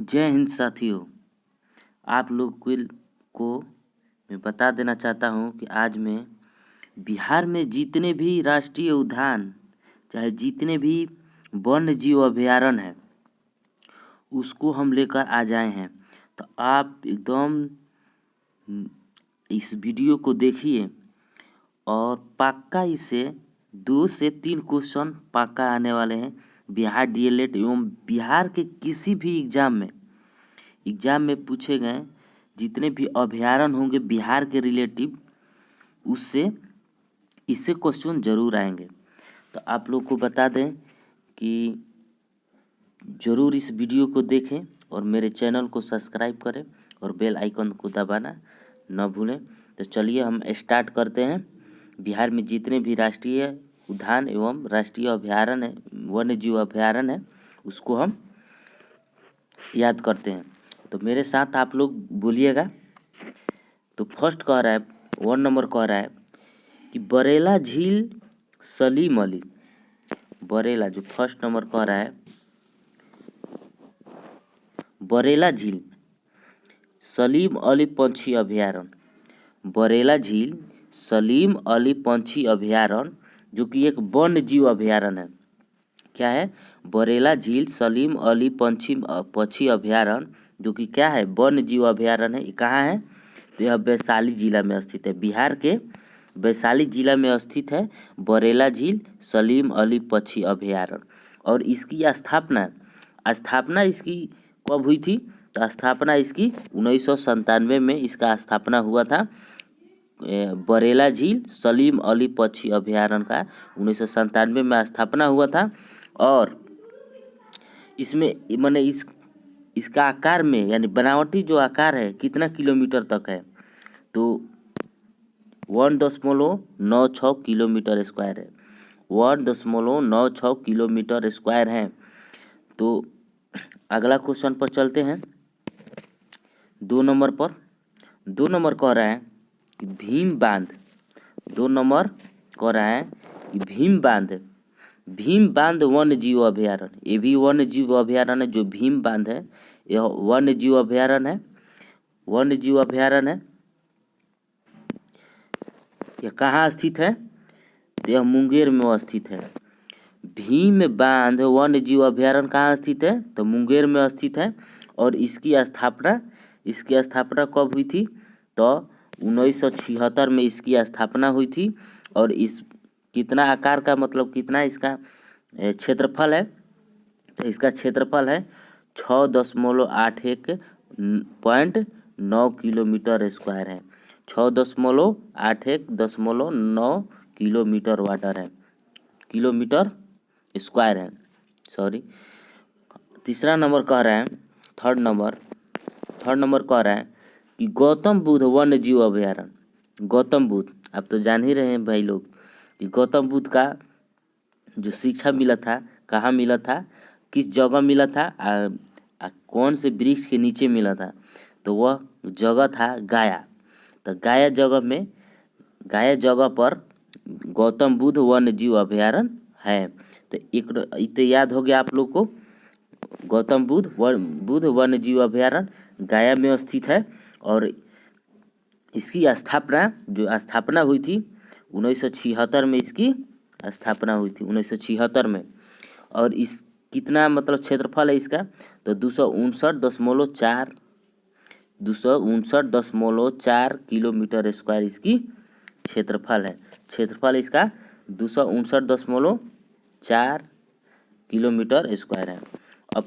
जय हिंद साथियों। आप लोग को मैं बता देना चाहता हूं कि आज मैं बिहार में जितने भी राष्ट्रीय उद्यान चाहे जितने भी वन्य जीव अभयारण्य हैं उसको हम लेकर आ जाए हैं। तो आप एकदम इस वीडियो को देखिए और पक्का इससे 2 से 3 क्वेश्चन पक्का आने वाले हैं। बिहार डीएलएड एवं बिहार के किसी भी एग्जाम में पूछे गए जितने भी अभयारण्य होंगे बिहार के रिलेटिव उससे इससे क्वेश्चन जरूर आएंगे। तो आप लोग को बता दें कि ज़रूर इस वीडियो को देखें और मेरे चैनल को सब्सक्राइब करें और बेल आइकन को दबाना न भूलें। तो चलिए हम स्टार्ट करते हैं। बिहार में जितने भी राष्ट्रीय उद्यान एवं राष्ट्रीय अभयारण्य वन्य जीव अभयारण्य है उसको हम याद करते हैं। तो मेरे साथ आप लोग बोलिएगा। तो फर्स्ट कह रहा है 1 नंबर कह रहा है कि बरेला झील सलीम अली। बरेला जो फर्स्ट नंबर कह रहा है बरेला झील सलीम अली पंछी अभयारण्य। बरेला झील सलीम अली पंछी अभयारण्य जो कि एक वन्य जीव अभयारण्य है। क्या है? बरेला झील सलीम अली पंछी अभयारण्य जो कि क्या है? वन्य जीव अभयारण्य है। कहाँ है? तो यह वैशाली जिला में स्थित है। बिहार के वैशाली जिला में स्थित है बरेला झील सलीम अली पक्षी अभयारण्य। और इसकी स्थापना इसकी कब हुई थी? तो स्थापना इसकी 1997 में इसका स्थापना हुआ था। बरेला झील सलीम अली पक्षी अभयारण्य का 1997 में स्थापना हुआ था। और इसमें मैंने इसका आकार में यानी बनावटी जो आकार है कितना किलोमीटर तक है? तो 1.96 किलोमीटर स्क्वायर है। 1.96 किलोमीटर स्क्वायर है। तो अगला क्वेश्चन पर चलते हैं। 2 नंबर पर 2 नंबर कह रहा है कि भीम बांध। 2 नंबर कह रहा है कि भीम बांध वन्य जीव अभयारण्य। ये भी वन्य जीव अभयारण्य जो भीम बांध है यह वन्य जीव अभयारण्य है। वन्य जीव अभयारण्य है। यह कहाँ स्थित है? तो यह मुंगेर में स्थित है। भीम बांध वन्य जीव अभयारण्य कहाँ स्थित है? तो मुंगेर में स्थित है। और इसकी स्थापना कब हुई थी? तो 1976 में इसकी स्थापना हुई थी। और इस कितना आकार का मतलब कितना इसका क्षेत्रफल है? तो इसका क्षेत्रफल है 6.81.9 किलोमीटर स्क्वायर है। 6.81.9 किलोमीटर वाटर है किलोमीटर स्क्वायर है। सॉरी। तीसरा नंबर कह रहा है थर्ड नंबर कह रहा है कि गौतम बुद्ध वन्य जीव अभयारण्य। गौतम बुद्ध आप तो जान ही रहे हैं भाई लोग कि गौतम बुद्ध का जो शिक्षा मिला था कहाँ मिला था, किस जगह मिला था, कौन से वृक्ष के नीचे मिला था? तो वह जगह था गया। तो गया जगह पर गौतम बुद्ध वन्य जीव अभयारण्य है। तो एक तो याद हो गया आप लोग को। गौतम बुद्ध वन्य जीव अभयारण्य गया में स्थित है। और इसकी स्थापना हुई थी 1976 में। इसकी स्थापना हुई थी 1976 में। और इस कितना मतलब क्षेत्रफल है इसका? तो 259.4 किलोमीटर स्क्वायर इसकी क्षेत्रफल है। क्षेत्रफल इसका 259.4 किलोमीटर स्क्वायर है। अब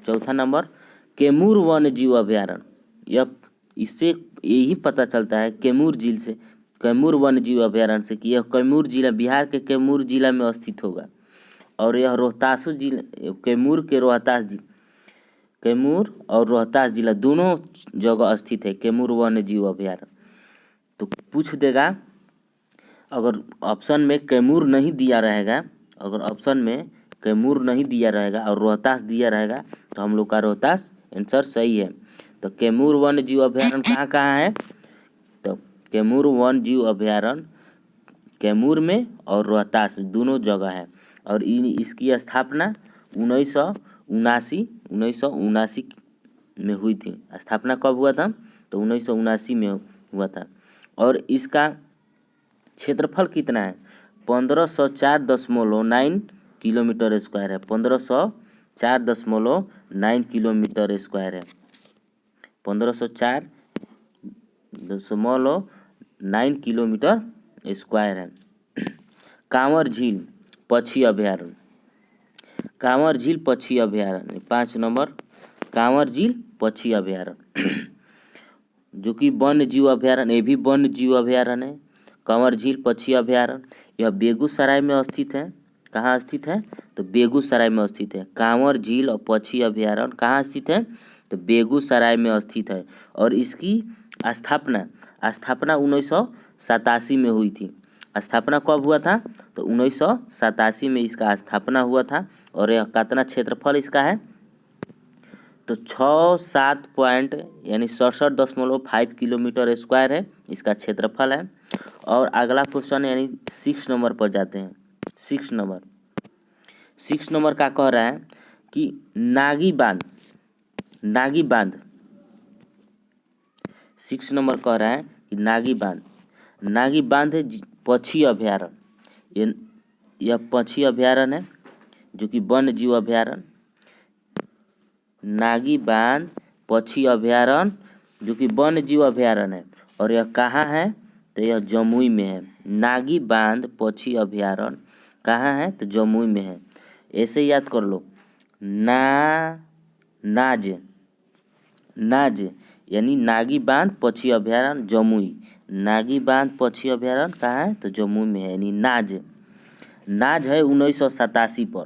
चौथा नंबर कैमूर वन्य जीव अभयारण्य। इससे यही पता चलता है कैमूर वन्य जीव अभयारण्य से कि यह कैमूर जिला बिहार के कैमूर जिला में स्थित होगा। और यह कैमूर और रोहतास जिला दोनों जगह स्थित है कैमूर वन्य जीव अभयारण्य। तो पूछ देगा अगर ऑप्शन में कैमूर नहीं दिया रहेगा और रोहतास दिया रहेगा तो हम लोग का रोहतास आंसर सही है। तो कैमूर वन्य जीव अभयारण्य कहाँ है? तो कैमूर वन्य जीव अभयारण्य कैमूर में और रोहतास दोनों जगह है। और इसकी स्थापना 1979 में हुई थी। स्थापना कब हुआ था? तो 1979 में हुआ था। और इसका क्षेत्रफल कितना है? 1504.9 किलोमीटर स्क्वायर है। 1504.9 किलोमीटर स्क्वायर है। 1504.9 किलोमीटर स्क्वायर है। कांवर झील पक्षी अभयारण्य, कांवर झील पक्षी अभयारण्य 5 नंबर, कांवर झील पक्षी अभयारण्य जो कि वन्य जीव अभयारण्य, ये भी वन्य जीव अभयारण्य है। कांवर झील पक्षी अभयारण्य यह बेगूसराय में स्थित है। कहाँ स्थित है? तो बेगूसराय में स्थित है। कांवर झील और पक्षी अभयारण्य कहाँ स्थित है? तो बेगूसराय में स्थित है। और इसकी स्थापना 1987 में हुई थी। स्थापना कब हुआ था? तो 1987 में इसका स्थापना हुआ था। और यह कितना क्षेत्रफल इसका है? तो 67 पॉइंट यानी 67.5 किलोमीटर स्क्वायर है इसका क्षेत्रफल है। और अगला क्वेश्चन यानी 6 नंबर पर जाते हैं। 6 नंबर का कह रहा है कि नागी बांध 6 नंबर कह रहा है कि नागी बांध पक्षी अभयारण्य, यह पक्षी अभयारण्य है जो कि वन्य जीव अभयारण्य। नागी बांध पक्षी अभयारण्य जो कि वन्य जीव अभयारण्य है। और यह कहाँ है? तो यह जमुई में है। नागी बांध पक्षी अभयारण्य कहाँ है? तो जमुई में है। ऐसे याद कर लो। नाज यानी नागी बांध पक्षी अभयारण्य जमुई। नागी बांध पक्षी अभयारण्य कहाँ है? तो जमुई में है। यानी नाज है 1987 पर।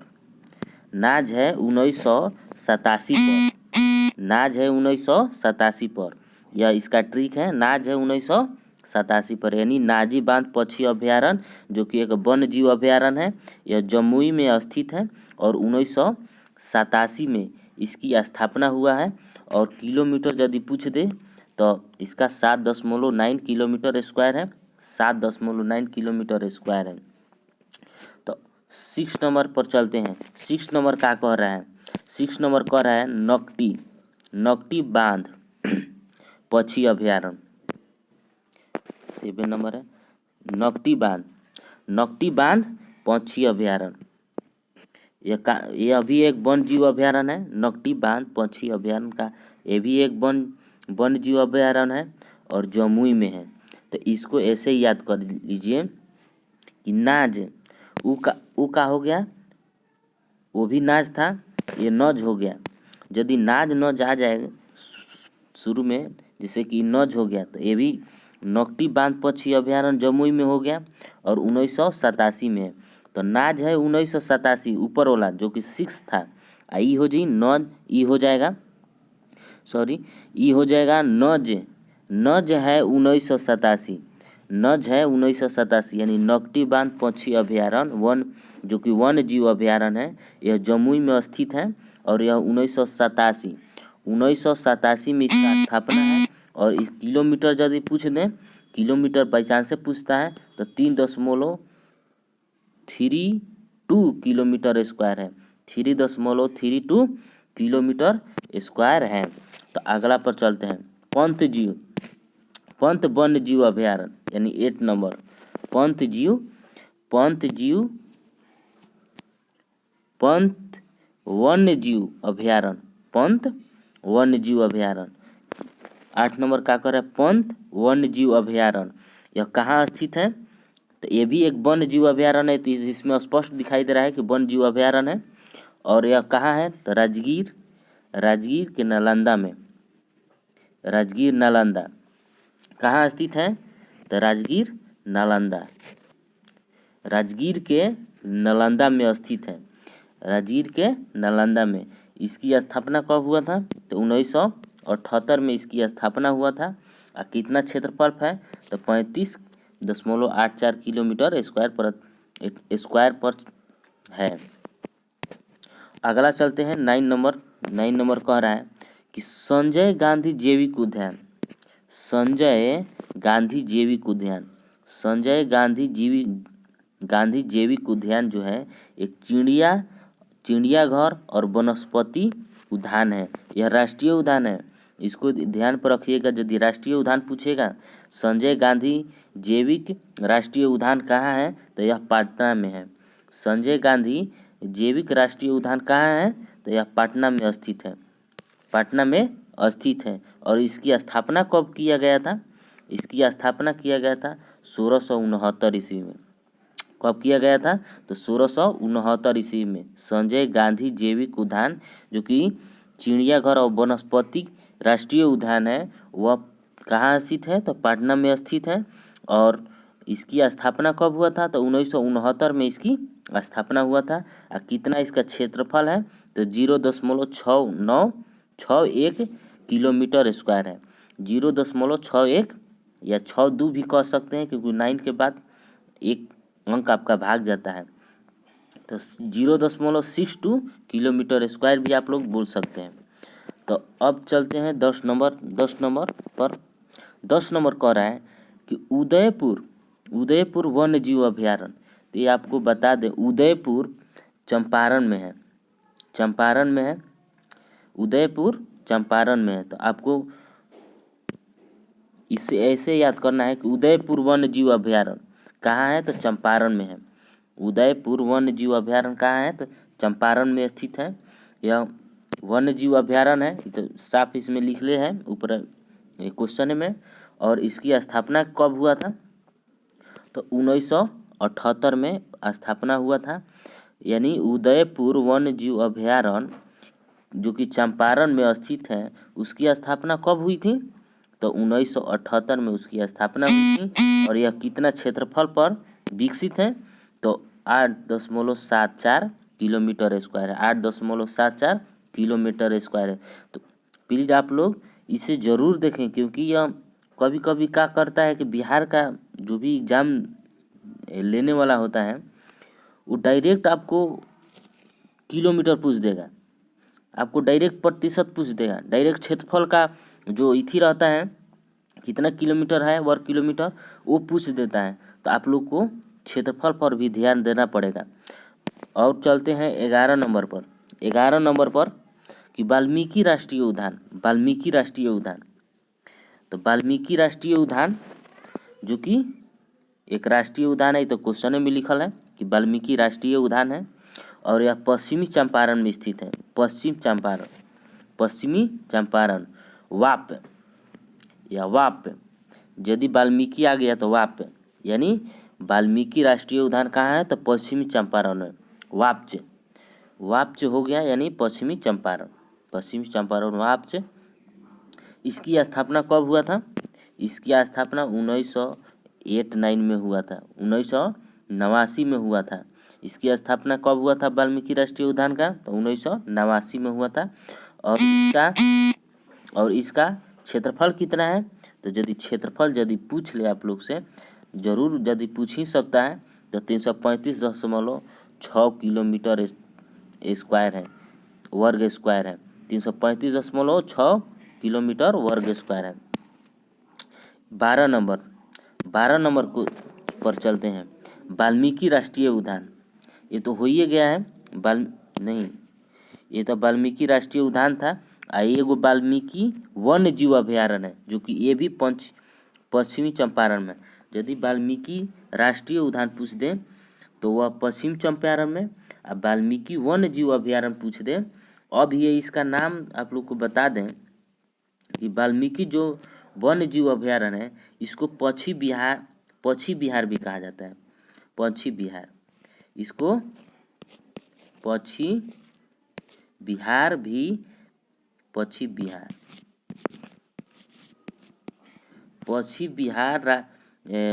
नाज है 1987 पर। यह इसका ट्रिक है। नाज है 1987 पर। यानी नाजी बांध पक्षी अभयारण्य जो कि एक वन्य जीव अभयारण्य है, यह जमुई में स्थित है। और 1987 में इसकी स्थापना हुआ है। और किलोमीटर यदि पूछ दे तो इसका 7.9 किलोमीटर स्क्वायर है। 7.9 किलोमीटर स्क्वायर है। तो 6 नंबर पर चलते हैं। 6 नंबर क्या कह रहा है? 6 नंबर कह रहा है नकटी बांध पक्षी अभयारण्य। 7 नंबर है नकटी बांध पक्षी अभयारण्य। यह भी एक वन जीव अभयारण्य है। नकटी बांध पक्षी अभयारण्य का ये भी एक वन जीव अभयारण्य है और जमुई में है। तो इसको ऐसे ही याद कर लीजिए कि नाज ऊ का हो गया, वो भी नाज था, ये नज हो गया। यदि नज आ जाएगा शुरू में, जैसे कि नज हो गया, तो ये भी नकटी बांध पक्षी अभयारण्य जमुई में हो गया और 1987 में है। तो नाज है 1987 ऊपर वाला जो कि 6 था। ई हो जी नज, ई हो जाएगा नज है 1987। नज है 1987 यानी नकटी बांध पक्षी अभयारण्य जो कि वन्य जीव अभयारण्य है, यह जमुई में स्थित है। और यह 1987 में इसका स्थापना है। और इस किलोमीटर यदि पूछ दें, किलोमीटर बाई चांस से पूछता है तो 3.32 किलोमीटर स्क्वायर है। 3.32 किलोमीटर स्क्वायर है। तो अगला पर चलते हैं। पंत वन्य जीव अभयारण्य यानी 8 नंबर पंत वन्य जीव अभयारण्य 8 नंबर का कर है पंत वन्य जीव अभयारण्य। यह कहाँ स्थित है? तो ये भी एक वन्य जीव अभयारण्य है। तो इसमें स्पष्ट दिखाई दे रहा है कि वन्य जीव अभयारण्य है। और यह कहाँ है? तो राजगीर के नालंदा में। नालंदा कहाँ स्थित है? तो राजगीर के नालंदा में स्थित है। राजगीर के नालंदा में। इसकी स्थापना कब हुआ था? तो 1978 में इसकी स्थापना हुआ था। और कितना क्षेत्रफल है? तो 35.84 किलोमीटर स्क्वायर पर है। अगला चलते हैं 9 नंबर। 9 नंबर कह रहा है कि संजय गांधी जैविक उद्यान गांधी जैविक उद्यान जो है एक चिड़ियाघर और वनस्पति उद्यान है। यह राष्ट्रीय उद्यान है। इसको ध्यान पर रखिएगा, यदि राष्ट्रीय उद्यान पूछेगा संजय गांधी जैविक राष्ट्रीय उद्यान कहाँ है, तो यह पटना में है। संजय गांधी जैविक राष्ट्रीय उद्यान कहाँ है, तो यह पटना में स्थित है। पटना में स्थित है। और इसकी स्थापना कब किया गया था? इसकी स्थापना किया गया था 1669 ईस्वी में। कब किया गया था? तो 1669 ईस्वी में। संजय गांधी जैविक उद्यान जो कि चिड़ियाघर और वनस्पति राष्ट्रीय उद्यान है, वह कहाँ स्थित है? तो पटना में स्थित है। और इसकी स्थापना कब हुआ था? तो 1969 में इसकी स्थापना हुआ था। और कितना इसका क्षेत्रफल है? तो 0.6961 किलोमीटर स्क्वायर है। 0.61 या 62 भी कह सकते हैं, क्योंकि 9 के बाद एक अंक आपका भाग जाता है, तो 0.62 किलोमीटर स्क्वायर भी आप लोग बोल सकते हैं। तो अब चलते हैं 10 नंबर पर। 10 नंबर कह रहा है कि उदयपुर वन्य जीव अभयारण्य। तो ये आपको बता दें, उदयपुर चंपारण में है। उदयपुर चंपारण में है। तो आपको इसे ऐसे याद करना है कि उदयपुर वन्य जीव अभयारण्य कहाँ है? तो चंपारण में है। उदयपुर वन्य जीव अभयारण्य कहाँ है? तो चंपारण में स्थित है। यह वन्य जीव अभयारण्य है, तो साफ इसमें लिख ले है ऊपर क्वेश्चन में। और इसकी स्थापना कब हुआ था? तो 1978 में स्थापना हुआ था। यानी उदयपुर वन्य जीव अभयारण्य जो कि चंपारण में स्थित है, उसकी स्थापना कब हुई थी? तो 1978 में उसकी स्थापना हुई थी। और यह कितना क्षेत्रफल पर विकसित है? तो 8.74 किलोमीटर स्क्वायर है। 8.74 किलोमीटर स्क्वायर है। तो प्लीज़ आप लोग इसे ज़रूर देखें, क्योंकि यह कभी कभी क्या करता है कि बिहार का जो भी एग्ज़ाम लेने वाला होता है, वो डायरेक्ट आपको किलोमीटर पूछ देगा, आपको डायरेक्ट प्रतिशत पूछ देगा, डायरेक्ट क्षेत्रफल का जो इथी रहता है कितना किलोमीटर है वर्ग किलोमीटर, वो पूछ देता है। तो आप लोग को क्षेत्रफल पर भी ध्यान देना पड़ेगा। और चलते हैं 11 नंबर पर। 11 नंबर पर कि वाल्मीकि राष्ट्रीय उद्यान। तो वाल्मीकि राष्ट्रीय उद्यान जो कि एक राष्ट्रीय उद्यान है, तो क्वेश्चन में लिखल है कि वाल्मीकि राष्ट्रीय उद्यान है। और यह पश्चिमी चंपारण में स्थित है। पश्चिमी चंपारण वाप या वाप। यदि वाल्मीकि आ गया तो वाप, यानी वाल्मीकि राष्ट्रीय उद्यान कहाँ है? तो पश्चिमी चंपारण में। वापच हो गया, यानी पश्चिमी चंपारण वापच। इसकी स्थापना कब हुआ था? इसकी स्थापना 1989 में हुआ था। 1989 में हुआ था। इसकी स्थापना कब हुआ था वाल्मीकि राष्ट्रीय उद्यान का? तो 1989 में हुआ था। और इसका क्षेत्रफल कितना है? तो यदि क्षेत्रफल यदि पूछ ले आप लोग से, जरूर यदि पूछ ही सकता है, तो 335.6 किलोमीटर स्क्वायर है, वर्ग स्क्वायर है। 335.6 किलोमीटर वर्ग स्क्वायर है। 12 नंबर को पर चलते हैं। वाल्मीकि राष्ट्रीय उद्यान, ये तो हो ही गया है। ये तो वाल्मीकि राष्ट्रीय उद्यान था। एगो वाल्मीकि वन्य जीव अभयारण्य है, जो कि ये भी पश्चिमी चंपारण में। यदि वाल्मीकि राष्ट्रीय उद्यान पूछ दे तो वह पश्चिम चंपारण में। अब वाल्मीकि वन्य जीव अभयारण्य पूछ दे, अब ये इसका नाम आप लोग को बता दें कि वाल्मीकि जो वन्य जीव अभयारण्य है, इसको पक्षी बिहार भी कहा जाता है। पक्षी बिहार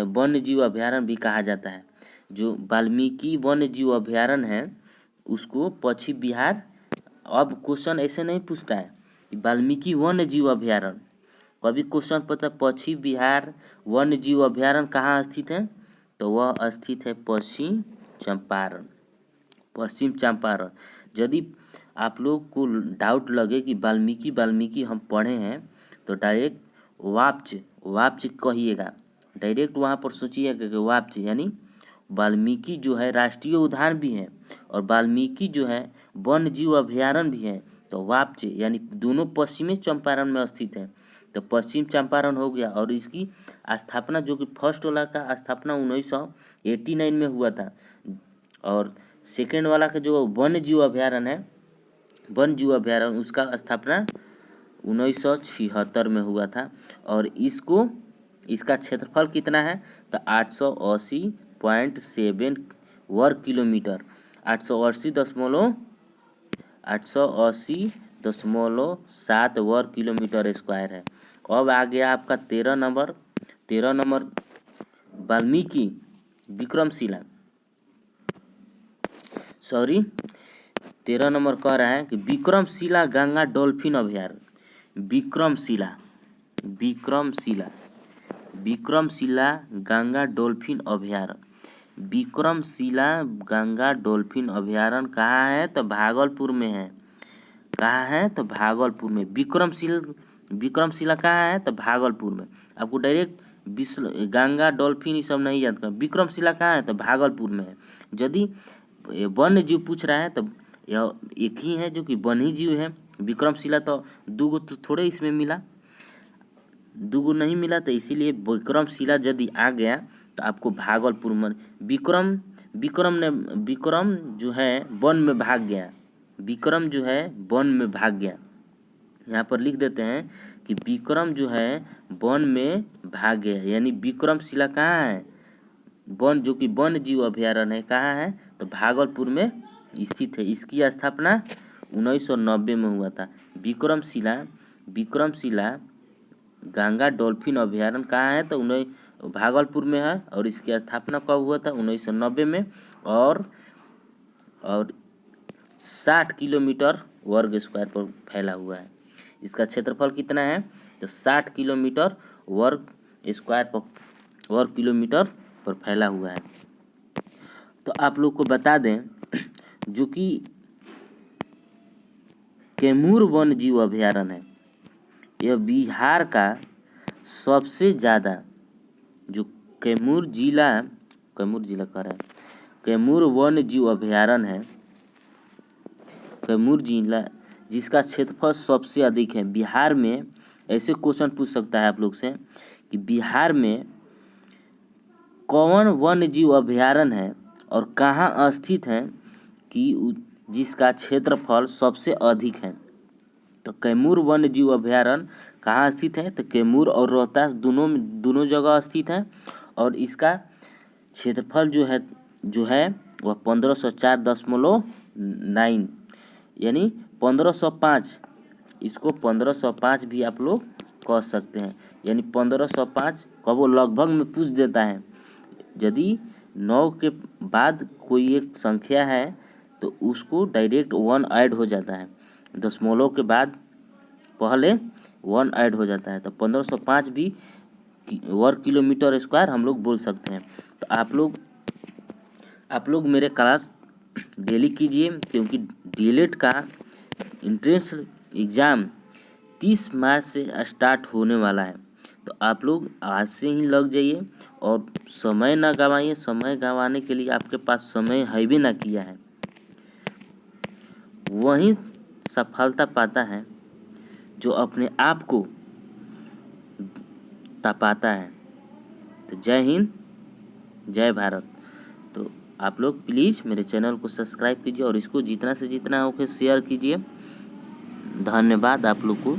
वन्य जीव अभयारण्य भी कहा जाता है। जो वाल्मीकि वन्य जीव अभयारण्य है उसको पक्षी बिहार। अब क्वेश्चन ऐसे नहीं पूछता है कि वाल्मीकि वन्य जीव अभयारण्य, कभी क्वेश्चन पता पक्षी बिहार वन्य जीव अभयारण्य कहाँ स्थित है? तो वह स्थित है पश्चिम चंपारण। यदि आप लोग को डाउट लगे कि वाल्मीकि हम पढ़े हैं, तो डायरेक्ट वापच कहिएगा। डायरेक्ट वहाँ पर सोचिएगा कि वापच, यानी वाल्मीकि जो है राष्ट्रीय उद्यान भी है और वाल्मीकि जो है वन्य जीव अभयारण्य भी है। तो वापचे यानी दोनों पश्चिमी चंपारण में स्थित है। तो पश्चिम चंपारण हो गया और इसकी स्थापना जो कि फर्स्ट वाला का स्थापना 1989 में हुआ था और सेकेंड वाला का जो वन्य जीव अभयारण्य है, वन्य जीव अभयारण्य, उसका स्थापना 1976 में हुआ था। और इसका क्षेत्रफल कितना है तो 880.7 वर्ग किलोमीटर, 880.7 वर्ग किलोमीटर स्क्वायर है। अब आ गया आपका 13 number Valmiki Vikramshila, sorry 13 number कह रहा है कि विक्रमशिला गंगा डॉल्फिन अभयारण्य। विक्रमशिला गंगा डॉल्फिन अभयारण्य। विक्रमशिला गंगा डॉल्फिन अभयारण्य कहाँ है तो भागलपुर में है। कहाँ है तो भागलपुर में। विक्रमशिला कहाँ है तो भागलपुर में। आपको डायरेक्ट गंगा डॉल्फिन ये सब नहीं याद करना। विक्रमशिला कहाँ है तो भागलपुर में है। यदि वन्य जीव पूछ रहा है तो यह एक ही है जो कि वन्य जीव है। विक्रमशिला तो दूगो तो थोड़े इसमें मिला, दूगो नहीं मिला, तो इसीलिए विक्रमशिला यदि आ गया तो आपको भागलपुर में। विक्रम जो है वन में भाग गया। विक्रम जो है वन में भाग गया। यहाँ पर लिख देते हैं कि विक्रम जो है वन में भाग गया, यानी विक्रमशिला कहाँ है, वन जो कि वन्य जीव अभयारण्य है, कहाँ है तो भागलपुर में स्थित है। इसकी स्थापना 1990 में हुआ था। विक्रमशिला गंगा डॉल्फिन अभयारण्य कहाँ है तो भागलपुर में है और इसकी स्थापना कब हुआ था 1990 में। और 60 किलोमीटर वर्ग स्क्वायर पर फैला हुआ है। इसका क्षेत्रफल कितना है तो 60 किलोमीटर वर्ग किलोमीटर पर फैला हुआ है। तो आप लोग को बता दें जो कि कैमूर वन्य जीव अभयारण्य है, यह बिहार का सबसे ज़्यादा जो कैमूर वन्य जीव अभयारण्य है, कैमूर जिला, जिसका क्षेत्रफल सबसे अधिक है। बिहार में ऐसे क्वेश्चन पूछ सकता है आप लोग से कि बिहार में कौन वन्य जीव अभयारण्य है और कहाँ स्थित है कि जिसका क्षेत्रफल सबसे अधिक है। तो कैमूर वन्य जीव अभयारण्य कहाँ स्थित है तो कैमूर और रोहतास दोनों जगह स्थित है और इसका क्षेत्रफल जो है वह 1504.9 यानी 1505, इसको 1505 भी आप लोग कह सकते हैं, यानी 1505 का वो लगभग में पूछ देता है। यदि 9 के बाद कोई एक संख्या है तो उसको डायरेक्ट 1 ऐड हो जाता है, दशमलव के बाद पहले 1 ऐड हो जाता है। तो 1505 भी वर्ग किलोमीटर स्क्वायर हम लोग बोल सकते हैं। तो आप लोग मेरे क्लास डेली कीजिए, क्योंकि डीएलएड का एंट्रेंस एग्ज़ाम 30 मार्च से स्टार्ट होने वाला है। तो आप लोग आज से ही लग जाइए और समय ना गंवाइए। समय गंवाने के लिए आपके पास समय है भी ना किया है, वही सफलता पाता है जो अपने आप को तपाता है। तो जय हिंद, जय भारत। तो आप लोग प्लीज़ मेरे चैनल को सब्सक्राइब कीजिए और इसको जितना से जितना हो के शेयर कीजिए। धन्यवाद आप लोग को।